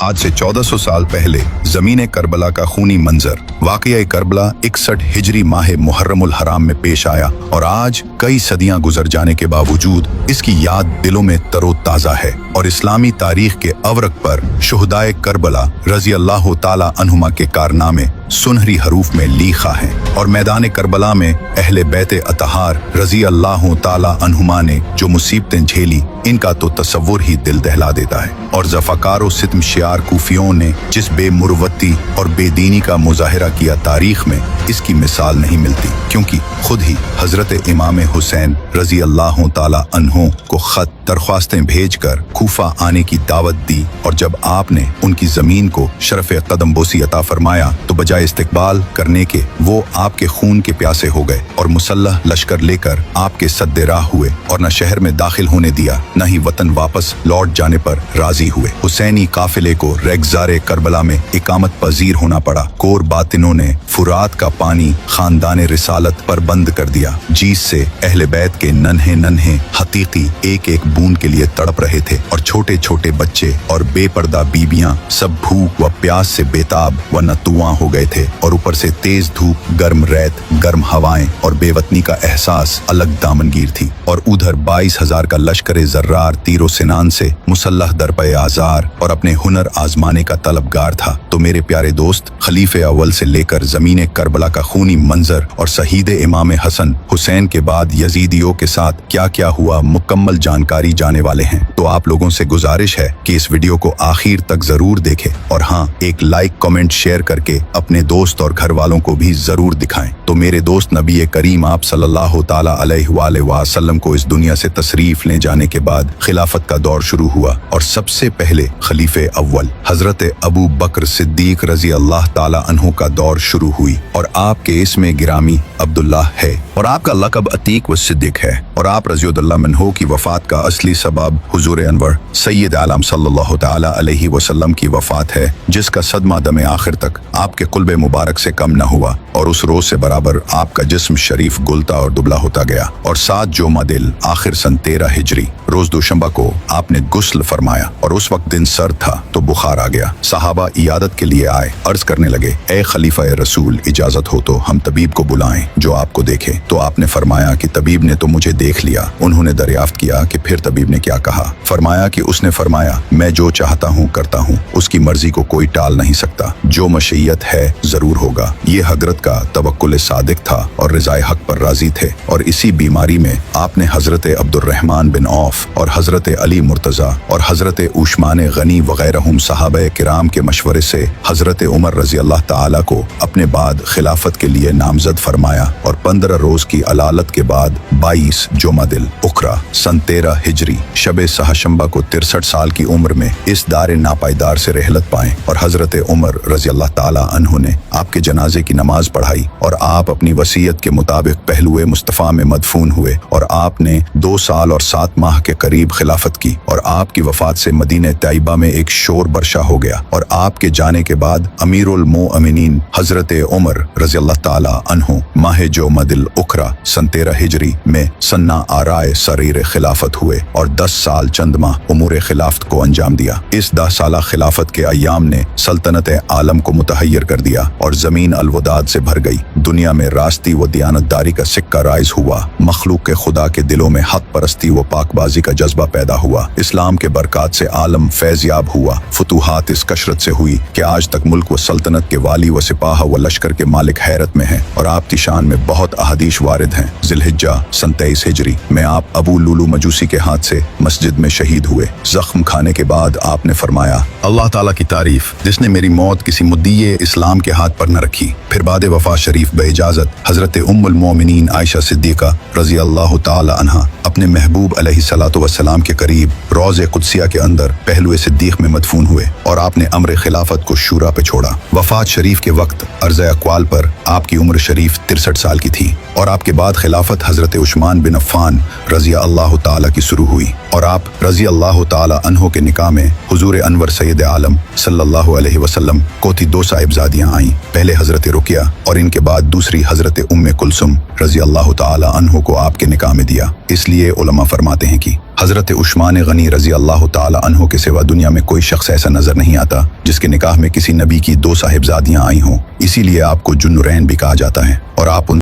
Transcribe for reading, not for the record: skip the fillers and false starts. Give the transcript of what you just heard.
आज से 1400 साल पहले जमीन करबला का खूनी मंजर वाक़या करबला 61 हिजरी माह मुहर्रमुल हराम में पेश आया और आज कई सदियां गुजर जाने के बावजूद इसकी याद दिलों में तरोताज़ा है और इस्लामी तारीख के अवरक पर शुहदाए करबला रजी अल्लाह ताला अन्हुमा के कारनामे सुनहरी हरूफ में लिखा है और मैदान करबला में अहले बैते अतहार रजी अल्लाह ताला अन्हुमा ने जो मुसीबतें झेली इनका तो तसव्वुर ही दिल दहला देता है और ज़फ़ाकारो सितम शियार कूफियों ने जिस बेमुरवत्ती और बेदीनी का मुजाहिरा किया तारीख में इसकी मिसाल नहीं मिलती क्योंकि खुद ही हजरत इमाम हुसैन रजी अल्लाह ताला अन्हो को खत दरख्वास्तें भेजकर कूफा आने की दावत दी और जब आपने उनकी जमीन को शरफ कदम बोसी अता फरमाया तो बजाय इस्तकबाल करने के वो आपके खून के प्यासे हो गए और मुसल्लह लश्कर लेकर आपके सद्दे राह हुए और न शहर में दाखिल होने दिया न ही वतन वापस लौट जाने पर राजी हुए। हुसैनी काफिले को रेगज़ारे करबला में इकामत पजीर होना पड़ा। कोर बातिनों ने फुरात का पानी खानदान रिसालत पर बंद कर दिया जिससे अहले बैत के नन्हे नन्हे हकीकी एक एक बूंद के लिए तड़प रहे थे और छोटे छोटे बच्चे और बेपर्दा बीबियां सब भूख व प्यास से बेताब व नतुआं हो गए थे और ऊपर से तेज धूप, गर्म रेत, गर्म हवाएं और बेवतनी का एहसास अलग दामनगीर थी। और उधर 22,000 का लश्कर जर्रार तीरो सिनान से मुसल्लह दरपे आजार और अपने हुनर आजमाने का तलबगार था। तो मेरे प्यारे दोस्त, खलीफे अव्वल से लेकर जमीन करबला का खूनी मंजर और शहीद इमाम हसन हुसैन के बाद यजीदियों के साथ क्या क्या हुआ मुकम्मल जानकारी जाने वाले हैं। तो आप लोगों से गुजारिश है कि इस वीडियो को आखिर तक जरूर देखें और हाँ, एक लाइक कमेंट शेयर करके अपने दोस्त और घर वालों को भी जरूर दिखाएं। तो मेरे दोस्त, नबी करीम आप सल्लल्लाहु ताला अलैहि वसल्लम को इस दुनिया से तशरीफ ले जाने के बाद खिलाफत का दौर शुरू हुआ और सबसे पहले खलीफे अव्वल हजरत अबू बकर सिद्दीक रजी अल्लाह ताला अन्हु का दौर शुरू हुई और आपके इसमें गिरामी अब्दुल्ला है और आपका लक़ब अतीक व सिद्दीक है और आप रज़ियल्लाहु अन्हु की वफात का असली सबब हुजूर अनवर सैयद आलम सल्लल्लाहु ताला अलैहि वसल्लम की वफात है जिसका सदमा दमे आखिर तक आपके कुल्बे मुबारक से कम न हुआ और उस रोज से बराबर आपका जिस्म शरीफ गुलता और दुबला होता गया और 7 जोमादिल आखिर सन 13 हिजरी रोज दोशंबा को आपने गुस्ल फरमाया और उस वक्त दिन सर्द था तो बुखार आ गया। सहाबा इयादत के लिए आए, अर्ज करने लगे, ए खलीफा रसूल, इजाजत हो तो हम तबीब को बुलाएं जो आपको देखे। तो आपने फरमाया कि तबीब ने तो मुझे देख लिया। उन्होंने दरियाफ्त किया कि फिर तबीब ने क्या कहा। फरमाया कि उसने फरमाया, मैं जो चाहता हूँ करता हूँ, उसकी मर्जी को कोई टाल नहीं सकता, जो मशीयत है जरूर होगा। ये हजरत का तवक्कुल सादिक था और रिज़ाए हक पर राजी थे और इसी बीमारी में आपने हजरत अब्दुर्रहमान बिन औफ और हजरत अली मुर्तजा और हजरत उस्मान गनी वगैरह सहाबा किराम के मशवरे से हजरत उमर रजी अल्लाह ताला को अपने बाद खिलाफत के लिए नामजद फरमाया और 15 रोज की अलालत के बाद 22 जोमादिल उखरा सन 13 हिजरी शबे सहशंबा को 63 साल की उम्र में इस दारे नापायदार से रहलत पाए और हजरत उमर रजी अल्लाह ताला अन्हु ने आपके जनाजे की नमाज पढ़ाई और आप अपनी वसीयत के मुताबिक पहलुए मुस्तफ़ा में मदफून हुए और आपने 2 साल और 7 माह के करीब खिलाफत की और आपकी वफात से मदीने तैयबा में एक शोर बर्शा हो गया और आपके जाने के बाद अमीरुल मोअमिनीन हजरत उमर रज़ी अल्लाह ताला अन्हु माह जोमादिल उखरा सन 13 हिजरी में सन्ना आराए सरीर खिलाफत हुए और 10 साल चंद माह उमूर खिलाफत को अंजाम दिया। इस 10 साला खिलाफत के अय्याम ने सल्तनत आलम को मुतहय्यर कर दिया और जमीन अलवदाद से भर गई। दुनिया में रास्ती व दियानतदारी का सिक्का राइज हुआ। मखलूक के खुदा के दिलों में हक परस्ती व पाकबाजी का जज्बा पैदा हुआ। इस्लाम के बरकत से आलम फैज़याब हुआ। फतूहात इस कशरत से हुई कि आज तक मुल्क व सल्तनत के वाली व सिपाह व लश्कर के मालिक हैरत में हैं और आपकी शान में बहुत अहादीस वारिद हैं। ज़िलहिज्जा सन 23 हिजरी में आप अबू लुलू मजूसी के हाथ से मस्जिद में शहीद हुए। जख्म खाने के बाद आपने फरमाया, अल्लाह ताला की तारीफ जिसने मेरी मौत किसी मुद्दीए इस्लाम के हाथ पर न रखी। फिर बाद वफा शरीफ बेइजाजत हजरत उम्मुल मोमिनीन आयशा सिद्दीका रजी अल्लाह ताला अन्हा अपने महबूब अलैहिस्सलातु वस्सलाम के करीब रोज़े कुदसिया के अंदर पहलुए सिद्दीक में मदफून हुए और आपने अम्र खिलाफत को शूरा पे छोड़ा। वफात शरीफ के वक्त अर्ज़ अक़वाल पर आपकी उम्र शरीफ 63 साल की थी और आपके बाद खिलाफत हजरत उस्मान बिन अफ़्फ़ान रज़ी अल्लाह ताला की शुरू हुई और आप रज़ी अल्लाह ताला अन्हु के निकाह में हुजूर अनवर सैयद आलम सल्लल्लाहु अलैहि वसल्लम को 2 साहिबजादियां आईं। पहले हजरत रुकिया और इनके बाद दूसरी हजरत उम्मे कुलसुम रज़ी अल्लाह ताला अन्हु को आपके निकाह में दिया। इसलिए उलमा फरमाते हैं कि حضرت عثمان غنی رضی اللہ تعالی عنہ کے سوا دنیا میں کوئی شخص ایسا نظر نہیں آتا جس کے نکاح میں کسی نبی کی 2 صاحبزادیاں آئی ہوں، اسی لیے آپ کو ذو النورین بھی کہا جاتا ہے، اور آپ ان